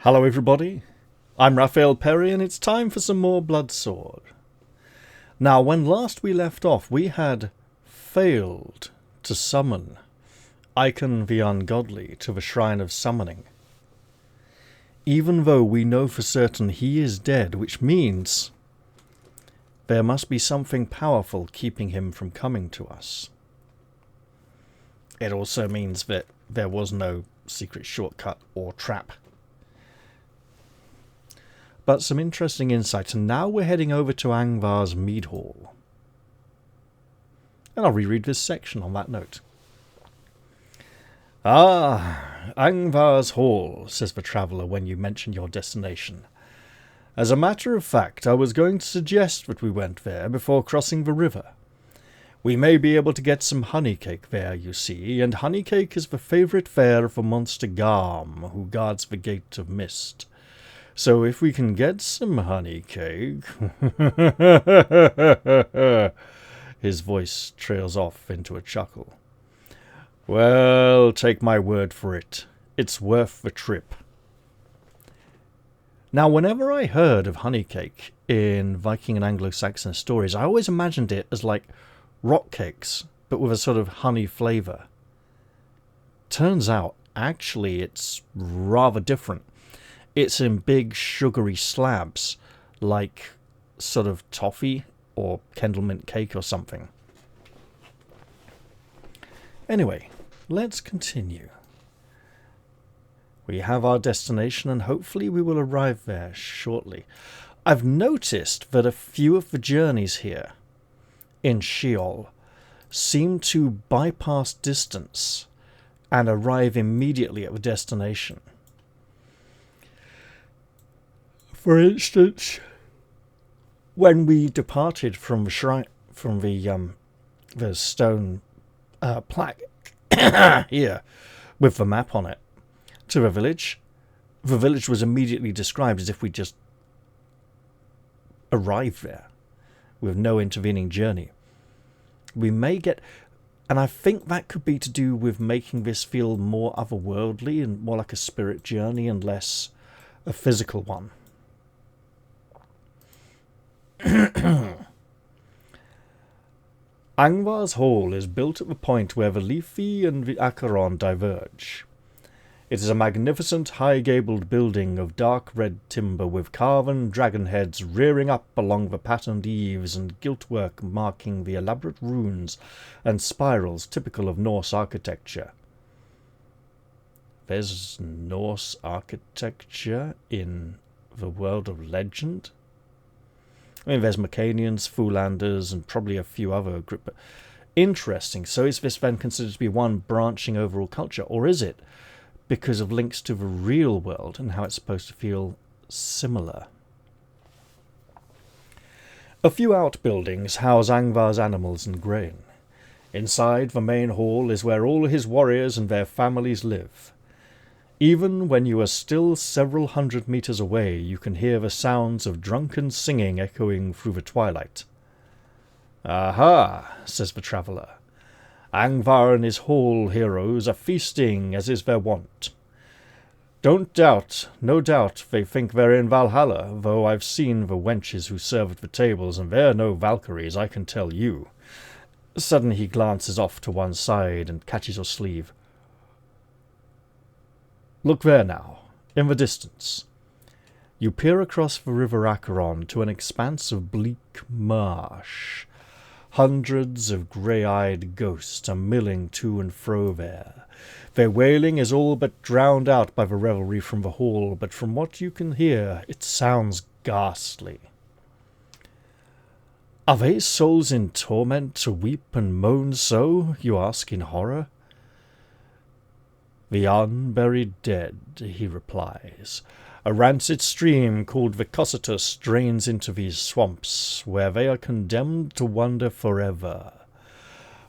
Hello everybody, I'm Raphael Perry and it's time for some more Bloodsword. Now when last we left off we had failed to summon Icon the Ungodly to the Shrine of Summoning. Even though we know for certain he is dead, which means there must be something powerful keeping him from coming to us. It also means that there was no secret shortcut or trap. But some interesting insights, and now we're heading over to Angvar's Mead Hall. And I'll reread this section on that note. Ah, Angvar's Hall, says the traveller when you mention your destination. As a matter of fact, I was going to suggest that we went there before crossing the river. We may be able to get some honey cake there, you see, and honey cake is the favourite fare of the monster Garm, who guards the Gate of Mist. So if we can get some honey cake... His voice trails off into a chuckle. Well, take my word for it. It's worth the trip. Now, whenever I heard of honey cake in Viking and Anglo-Saxon stories, I always imagined it as like rock cakes, but with a sort of honey flavour. Turns out, actually, it's rather different. It's in big sugary slabs, like sort of toffee or Kendall-mint cake or something. Anyway, let's continue. We have our destination and hopefully we will arrive there shortly. I've noticed that a few of the journeys here in Sheol seem to bypass distance and arrive immediately at the destination. For instance, when we departed from the shrine, from the stone plaque here with the map on it to the village was immediately described as if we just arrived there with no intervening journey. We may get, and I think that could be to do with making this feel more otherworldly and more like a spirit journey and less a physical one. Angvar's Hall is built at the point where the Lethe and the Acheron diverge. It is a magnificent high-gabled building of dark red timber with carven dragon heads rearing up along the patterned eaves and giltwork marking the elaborate runes and spirals typical of Norse architecture. There's Norse architecture in the world of legend? I mean, there's Mecanians, Fulanders, and probably a few other groups. But interesting. So is this then considered to be one branching overall culture? Or is it because of links to the real world and how it's supposed to feel similar? A few outbuildings house Angvar's animals and grain. Inside the main hall is where all his warriors and their families live. Even when you are still several hundred meters away, you can hear the sounds of drunken singing echoing through the twilight. Aha, says the traveller. Angvar and his hall heroes are feasting as is their wont. Don't doubt, no doubt, they think they're in Valhalla, though I've seen the wenches who serve at the tables, and they're no Valkyries, I can tell you. Suddenly he glances off to one side and catches your sleeve. Look there now, in the distance. You peer across the river Acheron to an expanse of bleak marsh. Hundreds of grey-eyed ghosts are milling to and fro there. Their wailing is all but drowned out by the revelry from the hall, but from what you can hear, it sounds ghastly. Are they souls in torment to weep and moan so, you ask in horror? The unburied dead, he replies. A rancid stream called the Cocytus drains into these swamps, where they are condemned to wander forever.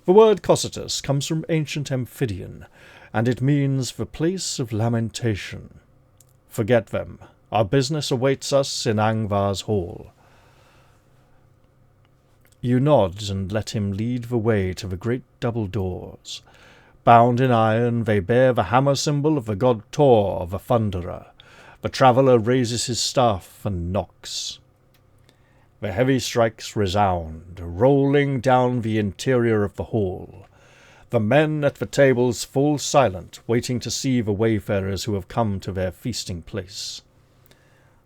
The word Cocytus comes from ancient Amphidian, and it means the place of lamentation. Forget them. Our business awaits us in Angvar's Hall. You nod and let him lead the way to the great double doors. Bound in iron, they bear the hammer symbol of the god Thor, the Thunderer. The traveller raises his staff and knocks. The heavy strikes resound, rolling down the interior of the hall. The men at the tables fall silent, waiting to see the wayfarers who have come to their feasting place.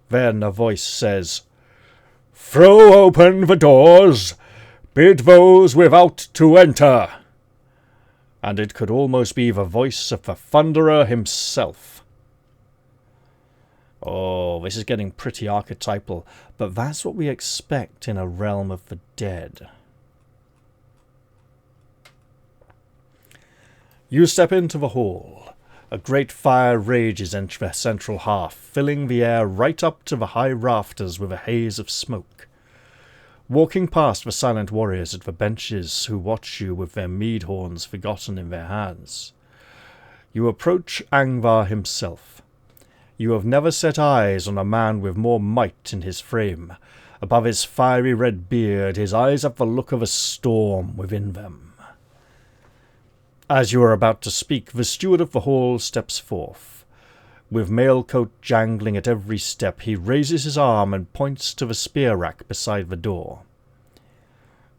Then a voice says, "Throw open the doors! Bid those without to enter!" And it could almost be the voice of the Thunderer himself. Oh, this is getting pretty archetypal, but that's what we expect in a realm of the dead. You step into the hall. A great fire rages in the central hearth, filling the air right up to the high rafters with a haze of smoke. Walking past the silent warriors at the benches who watch you with their mead horns forgotten in their hands, you approach Angvar himself. You have never set eyes on a man with more might in his frame. Above his fiery red beard, his eyes have the look of a storm within them. As you are about to speak, the steward of the hall steps forth. With mailcoat jangling at every step, he raises his arm and points to the spear rack beside the door.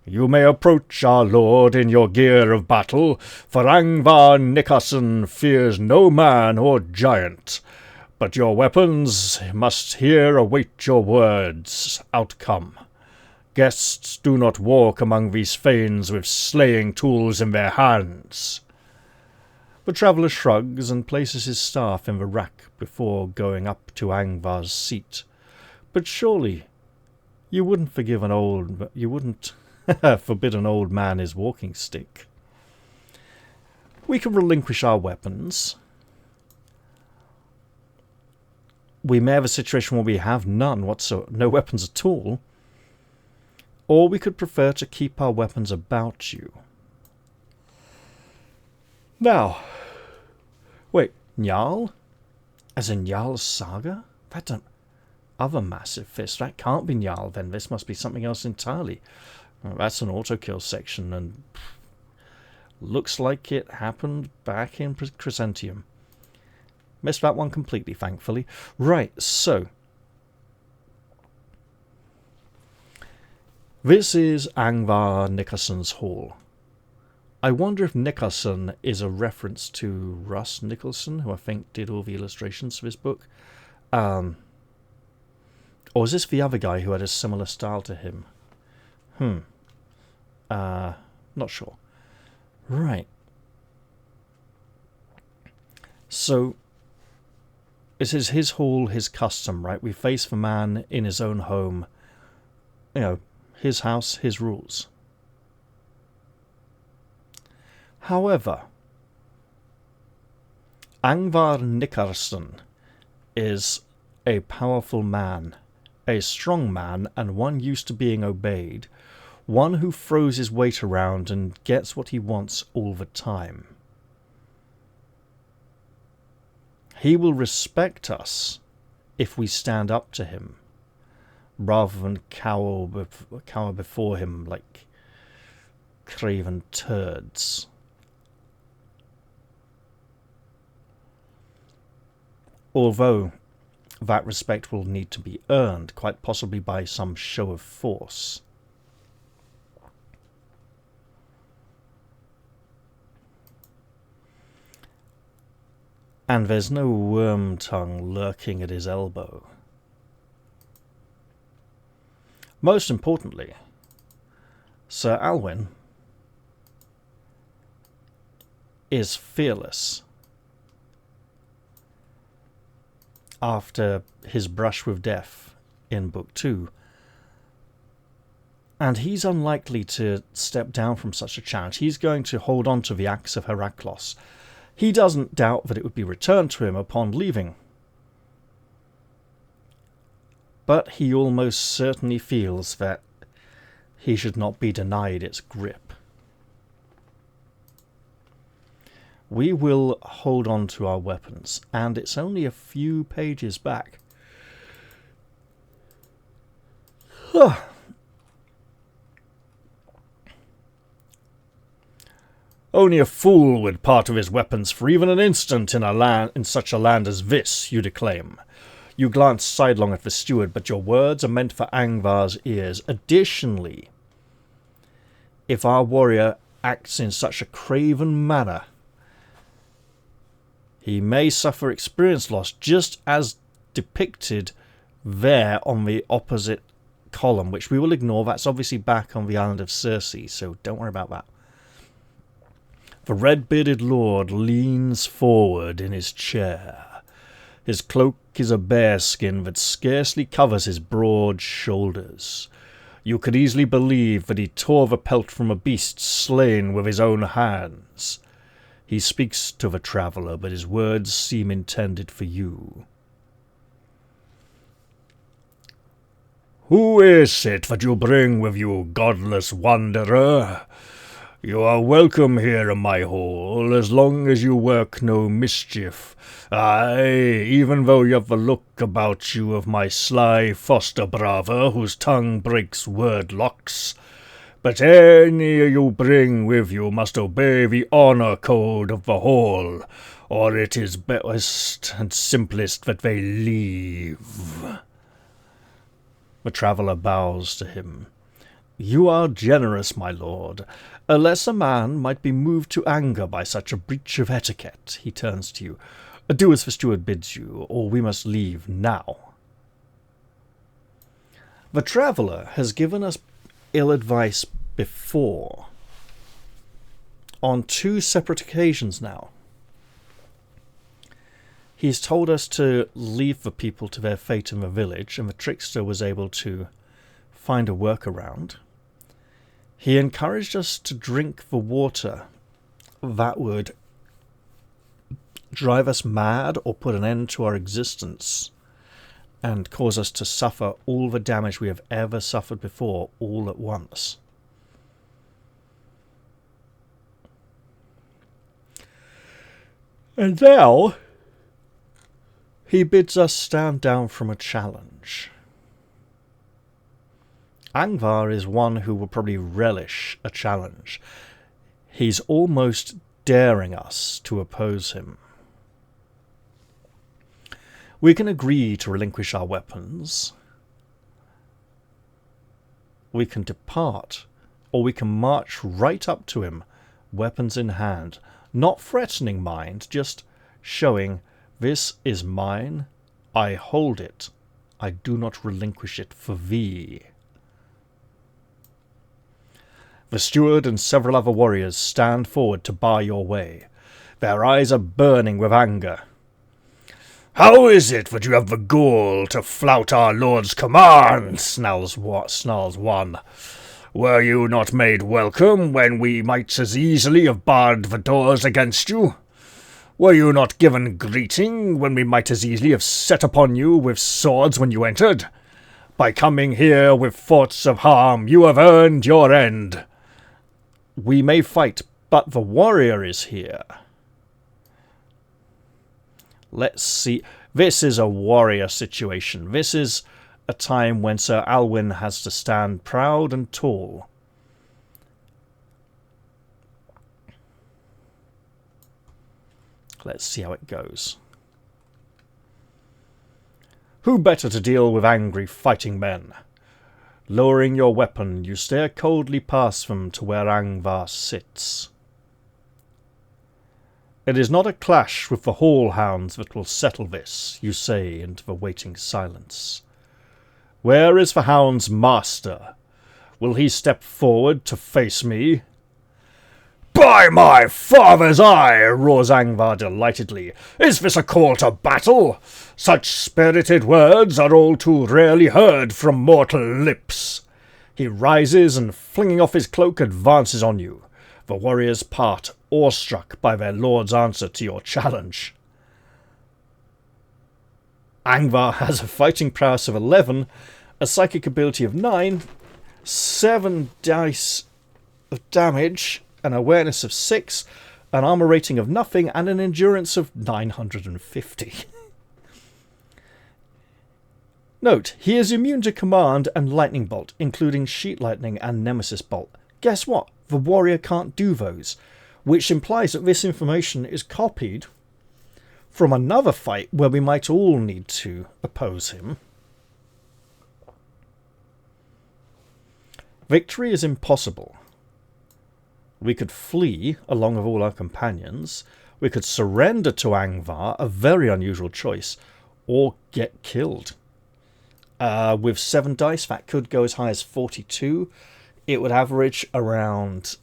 "You may approach our lord in your gear of battle, for Angvar Nickarson fears no man or giant. But your weapons must here await your words' outcome. Guests do not walk among these fanes with slaying tools in their hands." The traveller shrugs and places his staff in the rack before going up to Angvar's seat. But surely you wouldn't forbid an old man his walking stick. We can relinquish our weapons. We may have a situation where we have none whatsoever, no weapons at all. Or we could prefer to keep our weapons about you. Now, wait, Njal? As in Njal's saga? That don't... Other massive fist. That can't be Njal then. This must be something else entirely. Well, that's an auto-kill section and... looks like it happened back in Crescentium. Missed that one completely, thankfully. Right, so... this is Angvar Nickarson's hall. I wonder if Nickarson is a reference to Russ Nicholson, who I think did all the illustrations for this book. Or is this the other guy who had a similar style to him? Not sure. Right. So, this is his hall, his custom, right? We face the man in his own home. You know, his house, his rules. However, Angvar Nickarson is a powerful man, a strong man, and one used to being obeyed, one who throws his weight around and gets what he wants all the time. He will respect us if we stand up to him, rather than cower before him like craven turds. Although that respect will need to be earned, quite possibly by some show of force. And there's no worm tongue lurking at his elbow. Most importantly, Sir Alwyn is fearless. After his brush with death in Book 2. And he's unlikely to step down from such a challenge. He's going to hold on to the axe of Heraclos. He doesn't doubt that it would be returned to him upon leaving. But he almost certainly feels that he should not be denied its grip. We will hold on to our weapons, and it's only a few pages back. Only a fool would part with his weapons for even an instant in such a land as this, you declaim. You glance sidelong at the steward, but your words are meant for Angvar's ears. Additionally, if our warrior acts in such a craven manner, he may suffer experience loss, just as depicted there on the opposite column, which we will ignore. That's obviously back on the island of Circe, so don't worry about that. The red-bearded lord leans forward in his chair. His cloak is a bearskin that scarcely covers his broad shoulders. You could easily believe that he tore the pelt from a beast slain with his own hands. He speaks to the traveller, but his words seem intended for you. "Who is it that you bring with you, godless wanderer? You are welcome here in my hall, as long as you work no mischief. Aye, even though you have the look about you of my sly foster brother, whose tongue breaks word locks. But any you bring with you must obey the honour code of the hall, or it is best and simplest that they leave." The traveller bows to him. "You are generous, my lord. A lesser man might be moved to anger by such a breach of etiquette." He turns to you. "Do as the steward bids you, or we must leave now." The traveller has given us ill advice before, on 2 separate occasions now. He's told us to leave the people to their fate in the village, and the trickster was able to find a workaround. He encouraged us to drink the water that would drive us mad or put an end to our existence and cause us to suffer all the damage we have ever suffered before all at once. And now he bids us stand down from a challenge. Angvar is one who will probably relish a challenge. He's almost daring us to oppose him. We can agree to relinquish our weapons. We can depart, or we can march right up to him, weapons in hand. Not threatening, mind, just showing, "This is mine, I hold it, I do not relinquish it for thee." The steward and several other warriors stand forward to bar your way. Their eyes are burning with anger. "How is it that you have the gall to flout our lord's command?" snarls one. "Were you not made welcome when we might as easily have barred the doors against you? Were you not given greeting when we might as easily have set upon you with swords when you entered? By coming here with thoughts of harm, you have earned your end." We may fight, but the warrior is here. Let's see. This is a warrior situation. This is a time when Sir Alwyn has to stand proud and tall. Let's see how it goes. "Who better to deal with angry fighting men? Lowering your weapon, you stare coldly past them to where Angvar sits. It is not a clash with the hall hounds that will settle this, you say into the waiting silence. Where is the hound's master? Will he step forward to face me? By my father's eye, roars Angvar delightedly. Is this a call to battle? Such spirited words are all too rarely heard from mortal lips. He rises and, flinging off his cloak, advances on you. The warriors part, awestruck by their lord's answer to your challenge. Angvar has a fighting prowess of 11, a psychic ability of 9, 7 dice of damage, an awareness of 6, an armor rating of nothing, and an endurance of 950. Note, he is immune to command and lightning bolt, including sheet lightning and nemesis bolt. Guess what? The warrior can't do those, which implies that this information is copied from another fight where we might all need to oppose him. Victory is impossible. We could flee along with all our companions. We could surrender to Angvar, a very unusual choice, or get killed. With 7 dice, that could go as high as 42. It would average around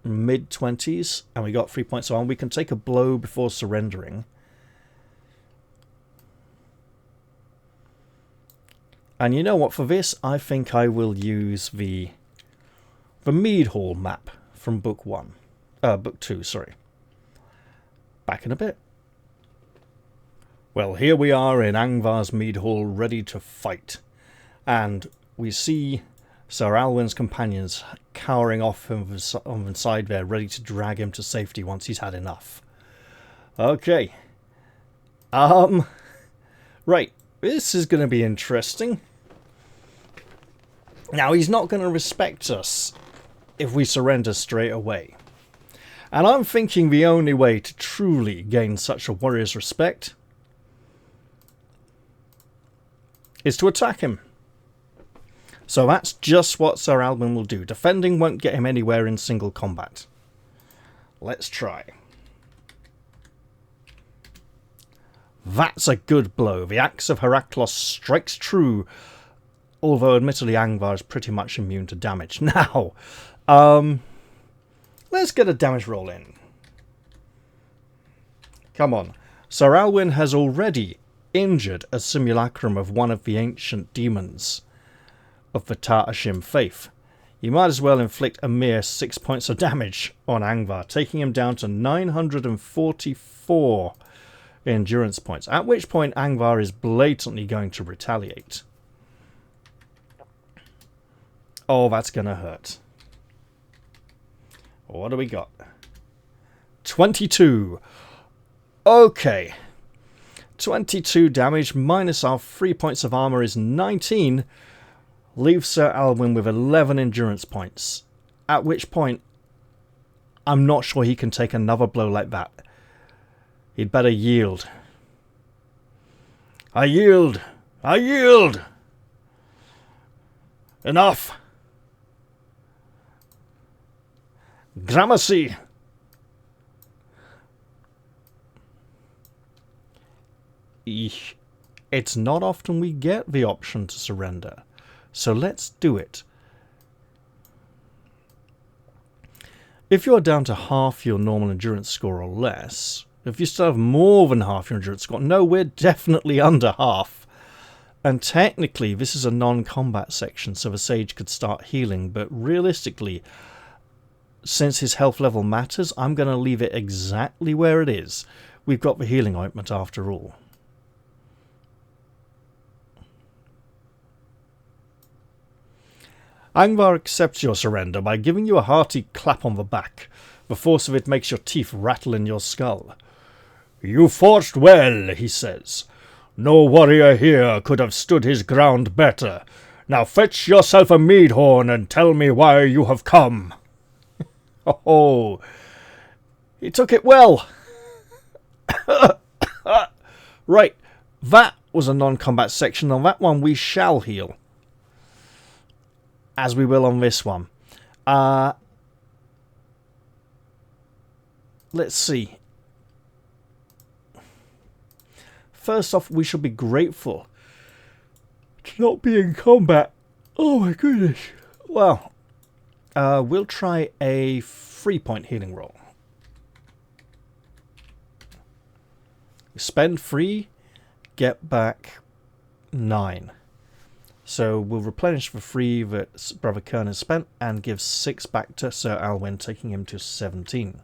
mid-20s, and we got 3 points on. We can take a blow before surrendering. And you know what, for this, I think I will use the Mead Hall map from book 2, sorry. Back in a bit. Well, here we are in Angvar's Mead Hall, ready to fight. And we see Sir Alwyn's companions cowering off on the side there, ready to drag him to safety once he's had enough. Okay. Right. This is going to be interesting. Now, he's not going to respect us if we surrender straight away. And I'm thinking the only way to truly gain such a warrior's respect is to attack him. So that's just what Sir Alwyn will do. Defending won't get him anywhere in single combat. Let's try. That's a good blow. The axe of Heraklos strikes true, although admittedly Angvar is pretty much immune to damage. Now, let's get a damage roll in. Come on. Sir Alwyn has already injured a simulacrum of one of the ancient demons of the Tartashim faith. You might as well inflict a mere 6 points of damage on Angvar, taking him down to 944 endurance points, at which point Angvar is blatantly going to retaliate. Oh, that's going to hurt. What do we got? 22. Okay. 22 damage minus our 3 points of armor is 19. Leaves Sir Alwyn with 11 endurance points. At which point, I'm not sure he can take another blow like that. He'd better yield. I yield! I yield! Enough! Gramercy! It's not often we get the option to surrender, so let's do it. If you're down to half your normal endurance score or less, if you still have more than half your endurance score, no, we're definitely under half. And technically, this is a non-combat section, so the sage could start healing, but realistically, since his health level matters, I'm going to leave it exactly where it is. We've got the healing ointment after all. Angvar accepts your surrender by giving you a hearty clap on the back. The force of it makes your teeth rattle in your skull. You fought well, he says. No warrior here could have stood his ground better. Now fetch yourself a mead horn and tell me why you have come. Oh, he took it well. Right, that was a non-combat section. On that one we shall heal, as we will on this one. Let's see. First off, we should be grateful to not be in combat. Oh my goodness. Well, we'll try a 3-point healing roll. Spend 3, get back 9. So we'll replenish the 3 that Brother Kern has spent and give 6 back to Sir Alwyn, taking him to 17.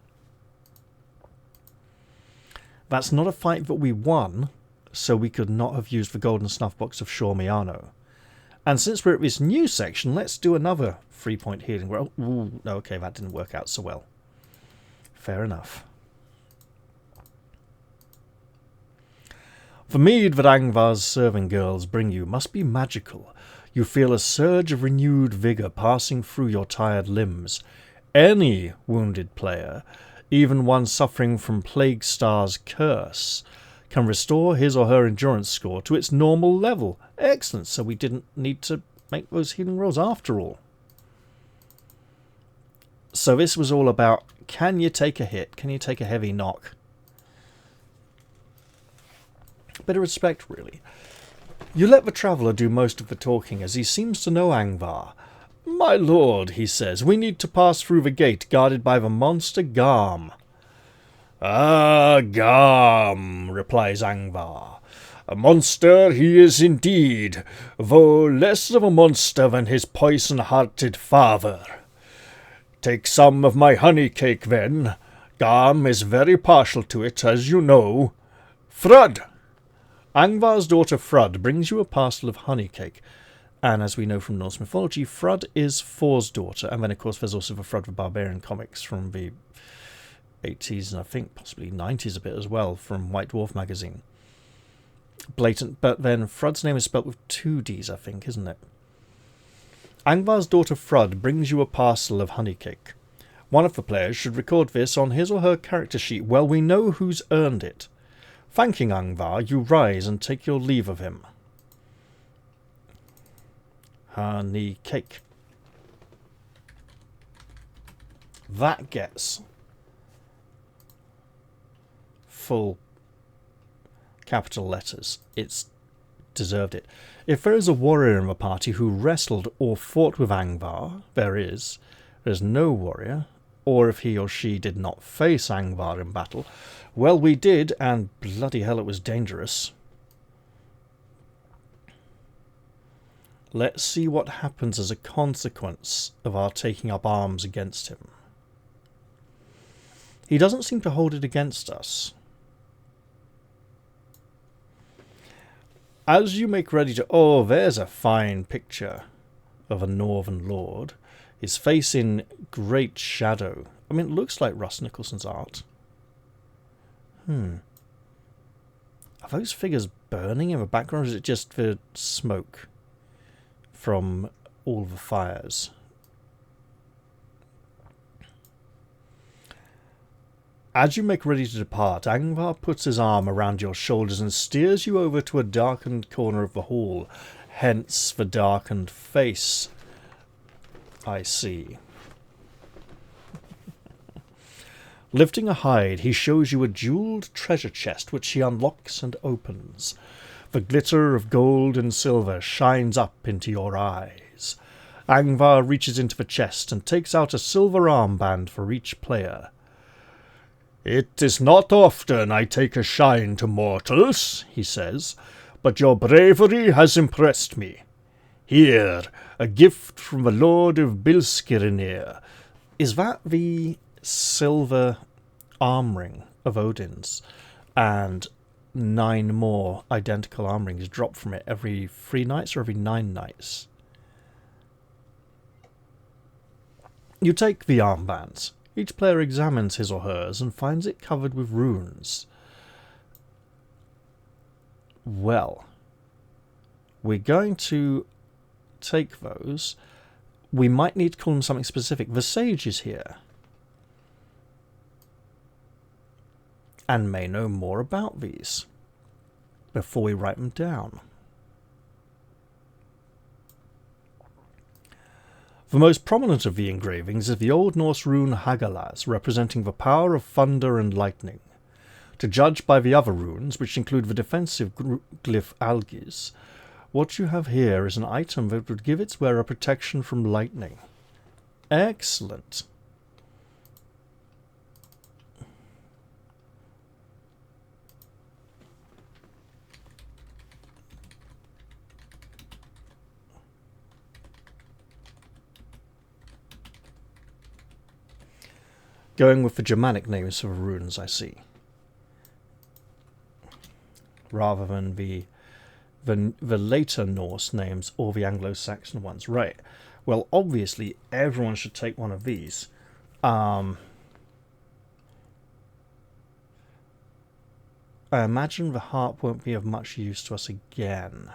That's not a fight that we won, so we could not have used the golden snuff box of Shor Miano. And since we're at this new section, let's do another 3-point healing roll. Ooh, okay, that didn't work out so well. Fair enough. The mead that Angvar's serving girls bring you must be magical. You feel a surge of renewed vigour passing through your tired limbs. Any wounded player, Even one suffering from Plague Star's curse can restore his or her endurance score to its normal level. Excellent, so we didn't need to make those healing rolls after all. So this was all about, can you take a hit? Can you take a heavy knock? Bit of respect, really. You let the traveller do most of the talking, as he seems to know Angvar. My lord, he says, we need to pass through the gate guarded by the monster Garm. Ah, Garm, replies Angvar. A monster he is indeed, though less of a monster than his poison-hearted father. Take some of my honey cake, then. Garm is very partial to it, as you know. Thrud! Angvar's daughter Thrud brings you a parcel of honey cake. And as we know from Norse mythology, Thrud is Thor's daughter. And then, of course, there's also the Thrud the Barbarian comics from the 80s and I think possibly 90s a bit as well, from White Dwarf magazine. Blatant, but then Thrud's name is spelt with 2 Ds, I think, isn't it? Angvar's daughter Thrud brings you a parcel of honey cake. One of the players should record this on his or her character sheet. Well, we know who's earned it. Thanking Angvar, you rise and take your leave of him. Honey cake. That gets full capital letters. It's deserved it. If there is a warrior in the party who wrestled or fought with Angvar, there's no warrior, or if he or she did not face Angvar in battle, well, we did, and bloody hell it was dangerous. Let's see what happens as a consequence of our taking up arms against him. He doesn't seem to hold it against us. As you make ready to... Oh, there's a fine picture of a Northern lord. His face in great shadow. I mean, it looks like Russ Nicholson's art. Are those figures burning in the background, or is it just the smoke from all the fires? As you make ready to depart, Angvar puts his arm around your shoulders and steers you over to a darkened corner of the hall. Hence the darkened face. I see. Lifting a hide, he shows you a jewelled treasure chest, which he unlocks and opens. The glitter of gold and silver shines up into your eyes. Angvar reaches into the chest and takes out a silver armband for each player. It is not often I take a shine to mortals, he says, but your bravery has impressed me. Here, a gift from the Lord of Bilskirinir. Is that the silver arm ring of Odin's? And 9 more identical arm rings drop from it every 3 nights or every 9 nights. You take the armbands. Each player examines his or hers and finds it covered with runes. Well, we're going to take those. We might need to call them something specific. The sage is here, and may know more about these before we write them down. The most prominent of the engravings is the Old Norse rune Hagalaz, representing the power of thunder and lightning. To judge by the other runes, which include the defensive glyph Algis, what you have here is an item that would give its wearer protection from lightning. Excellent. Going with the Germanic names for the runes, I see. Rather than the later Norse names or the Anglo-Saxon ones. Right. Well, obviously, everyone should take one of these. I imagine the harp won't be of much use to us again.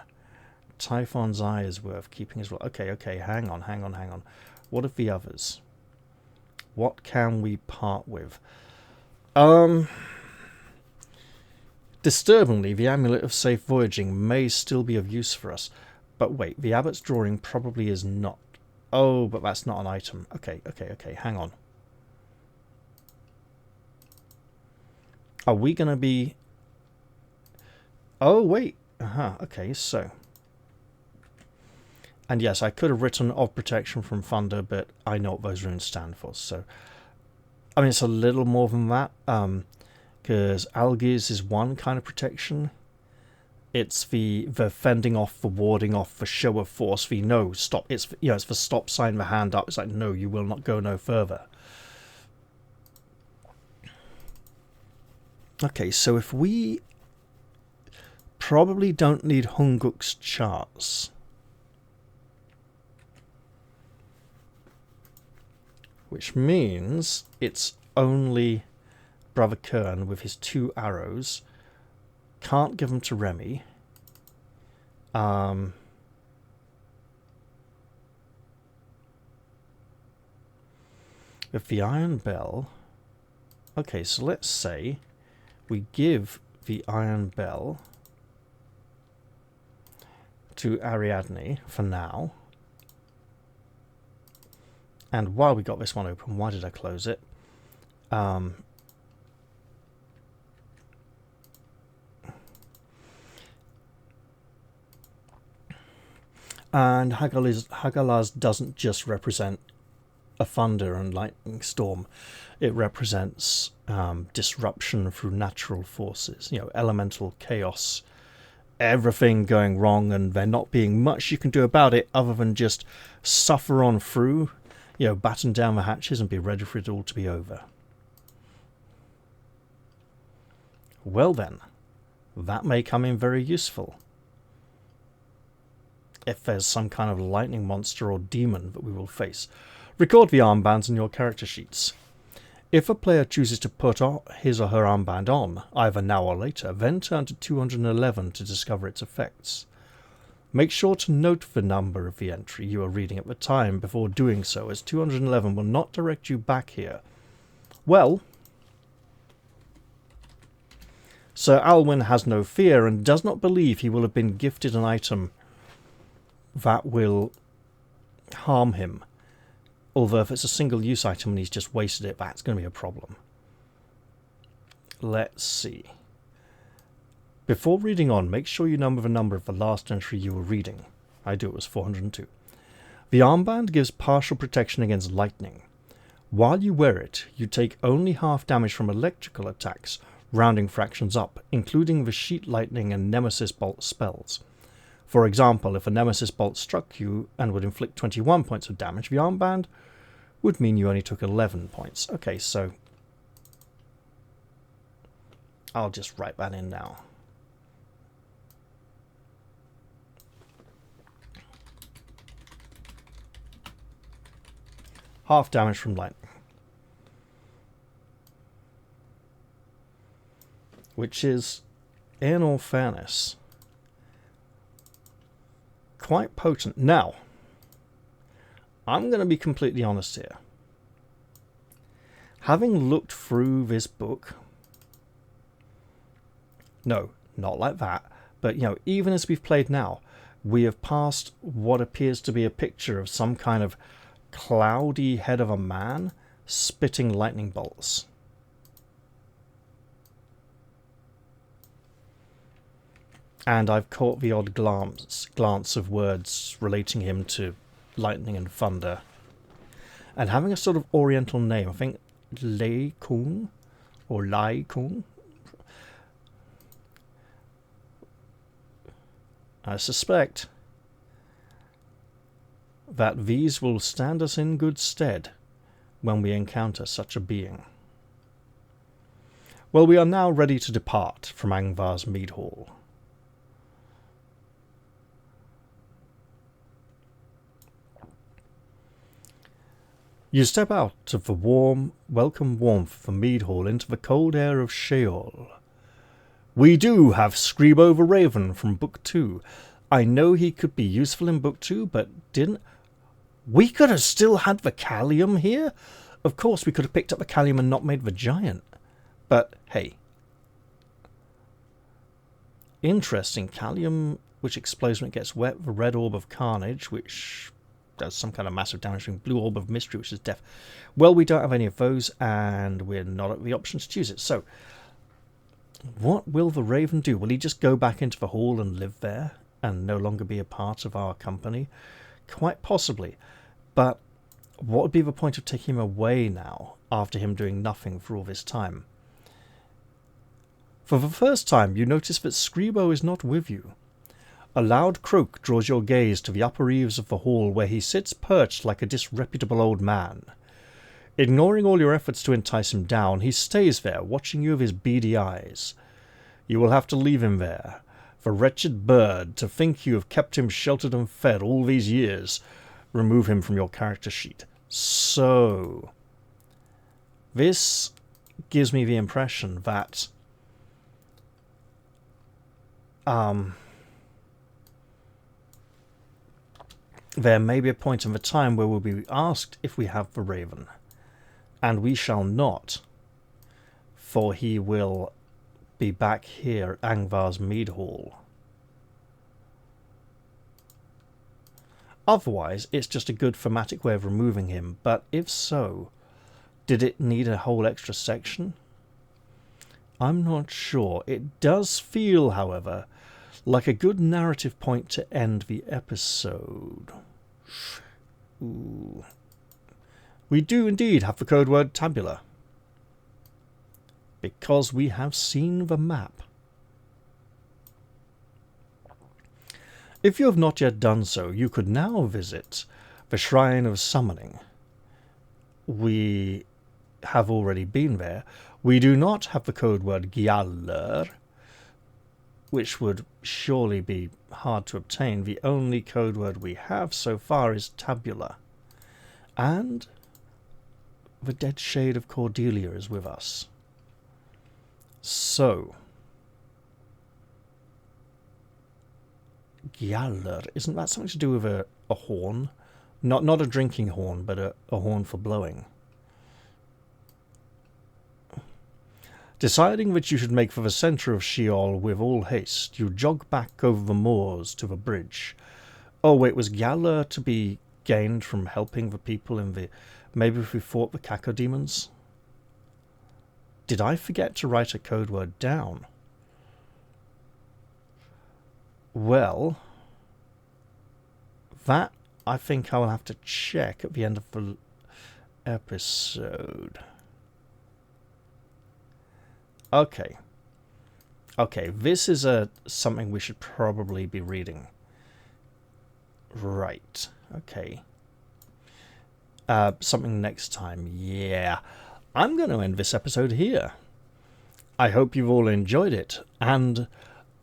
Typhon's Eye is worth keeping as well. Okay, hang on. What of the others? What can we part with? Disturbingly, the Amulet of Safe Voyaging may still be of use for us. But wait, the Abbot's Drawing probably is not. Oh, but that's not an item. Okay, hang on. Are we going to be... Oh, wait. Okay, so... And yes, I could have written of protection from thunder, but I know what those runes stand for, so... I mean, it's a little more than that, because Algiz is one kind of protection. It's the fending off, the warding off, the show of force, the no, stop. It's, it's the stop sign, the hand up. It's like, no, you will not go no further. Okay, so if we probably don't need Hunguk's charts. Which means it's only Brother Kern with his 2 arrows. Can't give them to Remy. With the Iron Bell... Okay, so let's say we give the Iron Bell to Ariadne for now. And while we got this one open, why did I close it? And Hagalaz doesn't just represent a thunder and lightning storm. It represents disruption through natural forces, elemental chaos, everything going wrong, and there not being much you can do about it other than just suffer on through, batten down the hatches and be ready for it all to be over. Well then, that may come in very useful. If there's some kind of lightning monster or demon that we will face. Record the armbands in your character sheets. If a player chooses to put his or her armband on, either now or later, then turn to 211 to discover its effects. Make sure to note the number of the entry you are reading at the time before doing so, as 211 will not direct you back here. Well, Sir Alwyn has no fear and does not believe he will have been gifted an item that will harm him. Although if it's a single-use item and he's just wasted it, that's going to be a problem. Let's see. Before reading on, make sure you number the number of the last entry you were reading. I do, it was 402. The armband gives partial protection against lightning. While you wear it, you take only half damage from electrical attacks, rounding fractions up, including the sheet lightning and nemesis bolt spells. For example, if a nemesis bolt struck you and would inflict 21 points of damage, the armband would mean you only took 11 points. Okay, so I'll just write that in now. Half damage from lightning. Which is, in all fairness, quite potent. Now, I'm going to be completely honest here. Having looked through this book, no, not like that, but, even as we've played now, we have passed what appears to be a picture of some kind of cloudy head of a man spitting lightning bolts. And I've caught the odd glance of words relating him to lightning and thunder. And having a sort of oriental name, I think Lei Kung or Lai Kung. I suspect that these will stand us in good stead when we encounter such a being. Well, we are now ready to depart from Angvar's Mead Hall. You step out of the warm, welcome warmth of the Mead Hall into the cold air of Sheol. We do have Scribo the Raven from Book 2. I know he could be useful in Book 2, but didn't... We could have still had the Callium here? Of course, we could have picked up the Callium and not made the Giant. But, hey. Interesting. Callium, which explodes when it gets wet. The red orb of carnage, which does some kind of massive damage. Blue orb of mystery, which is death. Well, we don't have any of those, and we're not at the option to choose it. So, what will the Raven do? Will he just go back into the hall and live there, and no longer be a part of our company? Quite possibly. But what would be the point of taking him away now, after him doing nothing for all this time? For the first time, you notice that Scribo is not with you. A loud croak draws your gaze to the upper eaves of the hall, where he sits perched like a disreputable old man. Ignoring all your efforts to entice him down, he stays there, watching you with his beady eyes. You will have to leave him there. The wretched bird, to think you have kept him sheltered and fed all these years. Remove him from your character sheet. So, this gives me the impression that there may be a point in the time where we'll be asked if we have the Raven. And we shall not, for he will be back here at Angvar's Mead Hall. Otherwise, it's just a good thematic way of removing him, but if so, did it need a whole extra section? I'm not sure. It does feel, however, like a good narrative point to end the episode. Ooh. We do indeed have the code word tabula, because we have seen the map. If you have not yet done so, you could now visit the Shrine of Summoning. We have already been there. We do not have the code word Gjallar, which would surely be hard to obtain. The only code word we have so far is tabula. And the dead shade of Cordelia is with us. So, Gjallar, isn't that something to do with a horn? Not a drinking horn, but a horn for blowing. Deciding that you should make for the centre of Sheol with all haste, you jog back over the moors to the bridge. Oh wait, was Gjallar to be gained from helping the people in the... Maybe if we fought the cacodemons? Did I forget to write a code word down? Well, that I think I will have to check at the end of the episode. Okay. Okay, this is something we should probably be reading. Right. Okay. Something next time. Yeah. I'm going to end this episode here. I hope you've all enjoyed it, and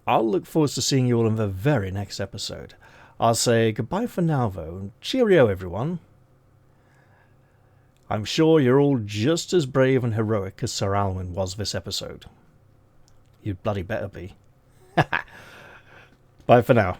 I'll look forward to seeing you all in the very next episode. I'll say goodbye for now, though, and cheerio, everyone. I'm sure you're all just as brave and heroic as Sir Alwyn was this episode. You'd bloody better be. Bye for now.